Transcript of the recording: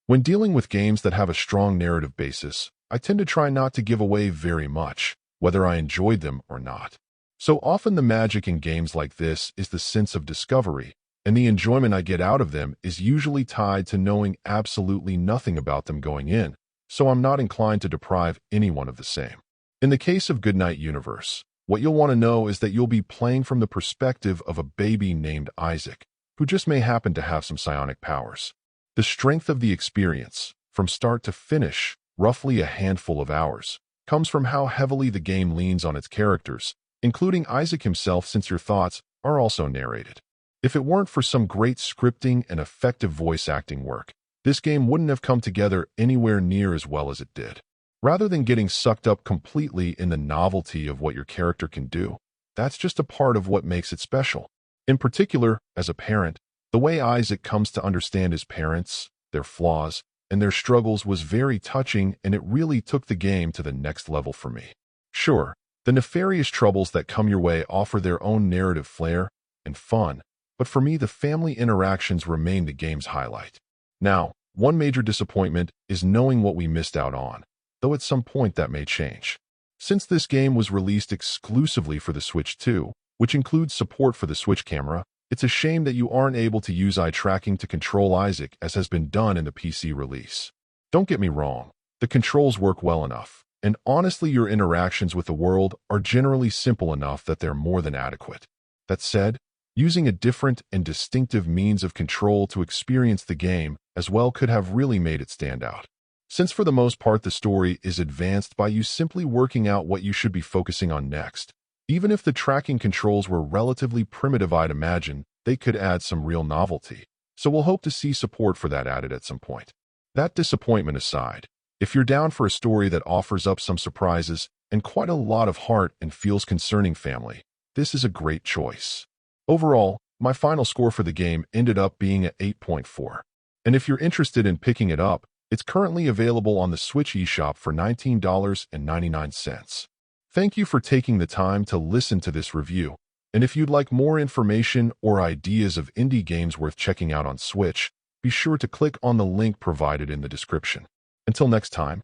When dealing with games that have a strong narrative basis, I tend to try not to give away very much, whether I enjoyed them or not. So often the magic in games like this is the sense of discovery, and the enjoyment I get out of them is usually tied to knowing absolutely nothing about them going in, so I'm not inclined to deprive anyone of the same. In the case of Goodnight Universe, what you'll want to know is that you'll be playing from the perspective of a baby named Isaac, who just may happen to have some psionic powers. The strength of the experience, from start to finish, roughly a handful of hours, comes from how heavily the game leans on its characters, including Isaac himself, since your thoughts are also narrated. If it weren't for some great scripting and effective voice acting work, this game wouldn't have come together anywhere near as well as it did. Rather than getting sucked up completely in the novelty of what your character can do, that's just a part of what makes it special. In particular, as a parent, the way Isaac comes to understand his parents, their flaws, and their struggles was very touching, and it really took the game to the next level for me. Sure, the nefarious troubles that come your way offer their own narrative flair and fun, but for me the family interactions remain the game's highlight. Now, one major disappointment is knowing what we missed out on, though at some point that may change. Since this game was released exclusively for the Switch 2, which includes support for the Switch camera, it's a shame that you aren't able to use eye tracking to control Isaac as has been done in the PC release. Don't get me wrong, the controls work well enough, and honestly your interactions with the world are generally simple enough that they're more than adequate. That said, using a different and distinctive means of control to experience the game as well could have really made it stand out. Since for the most part the story is advanced by you simply working out what you should be focusing on next, even if the tracking controls were relatively primitive, I'd imagine they could add some real novelty. So we'll hope to see support for that added at some point. That disappointment aside, if you're down for a story that offers up some surprises and quite a lot of heart and feels concerning family, this is a great choice. Overall, my final score for the game ended up being at 8.4. And if you're interested in picking it up, it's currently available on the Switch eShop for $19.99. Thank you for taking the time to listen to this review, and if you'd like more information or ideas of indie games worth checking out on Switch, be sure to click on the link provided in the description. Until next time.